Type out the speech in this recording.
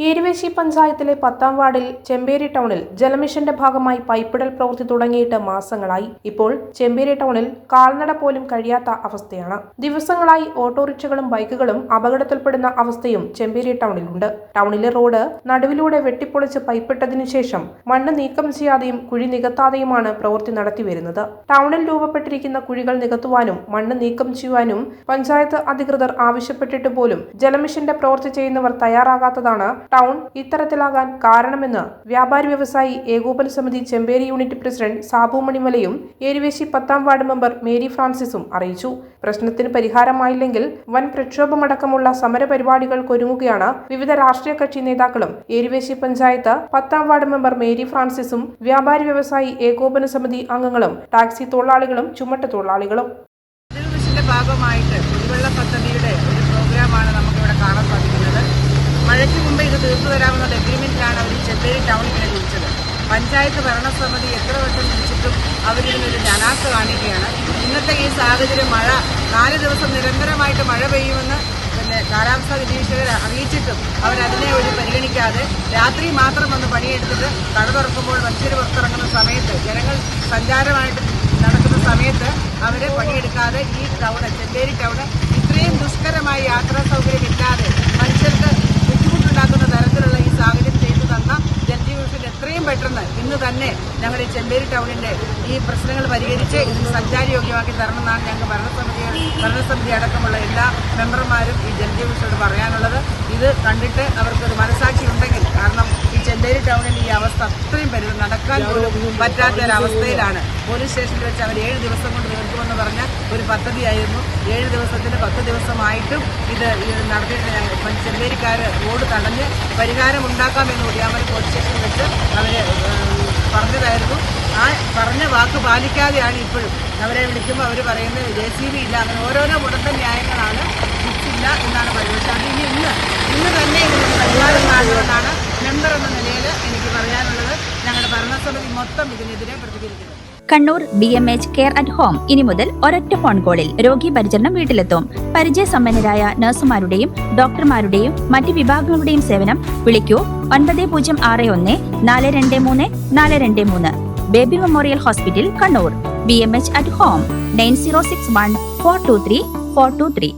ഏരുവേശി പഞ്ചായത്തിലെ 10-ാം വാർഡിൽ ചെമ്പേരി ടൗണിൽ ജലമിഷന്റെ ഭാഗമായി പൈപ്പിടൽ പ്രവൃത്തി തുടങ്ങിയിട്ട് മാസങ്ങളായി. ഇപ്പോൾ ചെമ്പേരി ടൗണിൽ കാൽനട പോലും കഴിയാത്ത അവസ്ഥയാണ്. ദിവസങ്ങളായി ഓട്ടോറിക്ഷകളും ബൈക്കുകളും അപകടത്തിൽപ്പെടുന്ന അവസ്ഥയും ചെമ്പേരി ടൗണിലുണ്ട്. ടൗണിലെ റോഡ് നടുവിലൂടെ വെട്ടിപ്പൊളിച്ച് പൈപ്പിട്ടതിനു ശേഷം മണ്ണ് നീക്കം ചെയ്യാതെയും കുഴി നികത്താതെയുമാണ് പ്രവൃത്തി നടത്തിവരുന്നത്. ടൗണിൽ രൂപപ്പെട്ടിരിക്കുന്ന കുഴികൾ നികത്തുവാനും മണ്ണ് നീക്കം ചെയ്യുവാനും പഞ്ചായത്ത് അധികൃതർ ആവശ്യപ്പെട്ടിട്ട് പോലും ജലമിഷന്റെ പ്രവൃത്തി ചെയ്യുന്നവർ തയ്യാറാകാത്തതാണ് ടൗൺ ഇത്തരത്തിലാകാൻ കാരണമെന്ന് വ്യാപാരി വ്യവസായി ഏകോപന സമിതി ചെമ്പേരി യൂണിറ്റ് പ്രസിഡന്റ് സാബു മണിമലയും ഏരുവേശി 10-ാം വാർഡ് മെമ്പർ മേരി ഫ്രാൻസിസും അറിയിച്ചു. പ്രശ്നത്തിന് പരിഹാരമായില്ലെങ്കിൽ വൻ പ്രക്ഷോഭമടക്കമുള്ള സമരപരിപാടികൾക്കൊരുങ്ങുകയാണ് വിവിധ രാഷ്ട്രീയ കക്ഷി നേതാക്കളും. ഏരുവേശി പഞ്ചായത്ത് 10-ാം വാർഡ് മെമ്പർ മേരി ഫ്രാൻസിസും വ്യാപാരി വ്യവസായി ഏകോപന സമിതി അംഗങ്ങളും ടാക്സി തൊഴിലാളികളും ചുമട്ട് തൊഴിലാളികളും ഭാഗമായിട്ട് കുടിവെള്ള പദ്ധതിയുടെ ഒരു പ്രോഗ്രാമാണ് നമുക്കിവിടെ കാണാൻ സാധിക്കുന്നത്. മഴയ്ക്ക് മുമ്പ് ഇത് തീർത്തു തരാമെന്നുള്ള എഗ്രിമെന്റിലാണ് അവർ ചെമ്പേരി ടൗണിനെ വിളിച്ചത്. പഞ്ചായത്ത് ഭരണസമിതി എത്ര വട്ടം വിളിച്ചിട്ടും അവരിതിനൊരു ജനാസ കാണിക്കുകയാണ്. ഇന്നത്തെ ഈ സാഹചര്യം മഴ 4 ദിവസം നിരന്തരമായിട്ട് മഴ പെയ്യുമെന്ന് കാലാവസ്ഥാ നിരീക്ഷകർ അറിയിച്ചിട്ടും അവരതിനെ ഒരു പരിഗണിക്കാതെ രാത്രി മാത്രം വന്ന് പണിയെടുത്തിട്ട് കട തുറക്കുമ്പോൾ മനുഷ്യർ പുറത്തിറങ്ങുന്ന സമയത്ത് ജനങ്ങൾ സഞ്ചാരമായിട്ട് നടക്കുന്ന സമയത്ത് അവരെ പണിയെടുക്കാതെ ഈ ടൗണ് ചെമ്പേരി ടൗണ് ഇത്രയും ദുഷ്കരമായ യാത്രാ സൗകര്യമില്ലാതെ മനുഷ്യർക്ക് ബുദ്ധിമുട്ടുണ്ടാക്കുന്ന തരത്തിലുള്ള ഈ സാഹചര്യം ചെയ്തു തന്ന ജലജീവൻ എത്രയും പെട്ടെന്ന് ഇന്ന് തന്നെ ഞങ്ങൾ ഈ ചെമ്പേരി ടൗണിന്റെ ഈ പ്രശ്നങ്ങൾ പരിഹരിച്ച് ഇതിന് സഞ്ചാരയോഗ്യമാക്കി തരണമെന്നാണ് ഞങ്ങൾക്ക് ഭരണസമിതി അടക്കമുള്ള എല്ലാ മെമ്പർമാരും ഈ ജലജീവനോട് പറയാനുള്ളത്. ഇത് കണ്ടിട്ട് അവർക്കൊരു മനസാക്ഷി ഉണ്ടെങ്കിൽ, കാരണം ഈ ചെമ്പേരി ടൗണിൽ ഈ അവസ്ഥ അത്രയും പേര് നടക്കാൻ പോലും പറ്റാത്തൊരവസ്ഥയിലാണ്. പോലീസ് സ്റ്റേഷനിൽ വെച്ച് അവർ 7 ദിവസം കൊണ്ട് തീർക്കുമെന്ന് പറഞ്ഞ ഒരു പദ്ധതിയായിരുന്നു. 7 ദിവസത്തിന് 10 ദിവസമായിട്ടും ഇത് നടത്തിയിട്ട് ഞങ്ങൾ ചെമ്പേരിക്കാർ റോഡ് തടഞ്ഞ് പരിഹാരം ഉണ്ടാക്കാമെന്ന് ഒടിയാമല പോലീസ് സ്റ്റേഷനിൽ വെച്ച് അവർ പറഞ്ഞതായിരുന്നു. ആ പറഞ്ഞ വാക്ക് പാലിക്കാതെയാണ് ഇപ്പോഴും അവരെ വിളിക്കുമ്പോൾ അവർ പറയുന്നത് JCB ഇല്ല, അങ്ങനെ ഓരോരോ മുടന്തൻ ന്യായങ്ങളാണ്, ഇല്ല എന്നാണ് പറയുന്നത്. പക്ഷേ അത് ഇന്ന് തന്നെ ഇതിന് പരിഹാരം കാണുമെന്നാണ് മെമ്പർ എന്ന നിലയിൽ എനിക്ക് പറയാനുള്ളത്. ഞങ്ങളുടെ ഭരണസമിതി മൊത്തം ഇതിനെതിരെ പ്രതികരിക്കുന്നത്. Kannur BMH care at home ഇനി മുതൽ ഒരൊറ്റ ഫോൺ കോളിൽ രോഗി പരിചരണം വീട്ടിലെത്തും. പരിചയസമ്പന്നരായ നഴ്സുമാരുടെയും ഡോക്ടർമാരുടെയും മറ്റ് വിഭാഗങ്ങളുടെയും സേവനം വിളിക്കൂ 9061 423 423. Baby memorial hospital Kannur. BMH at home 9061 423 423.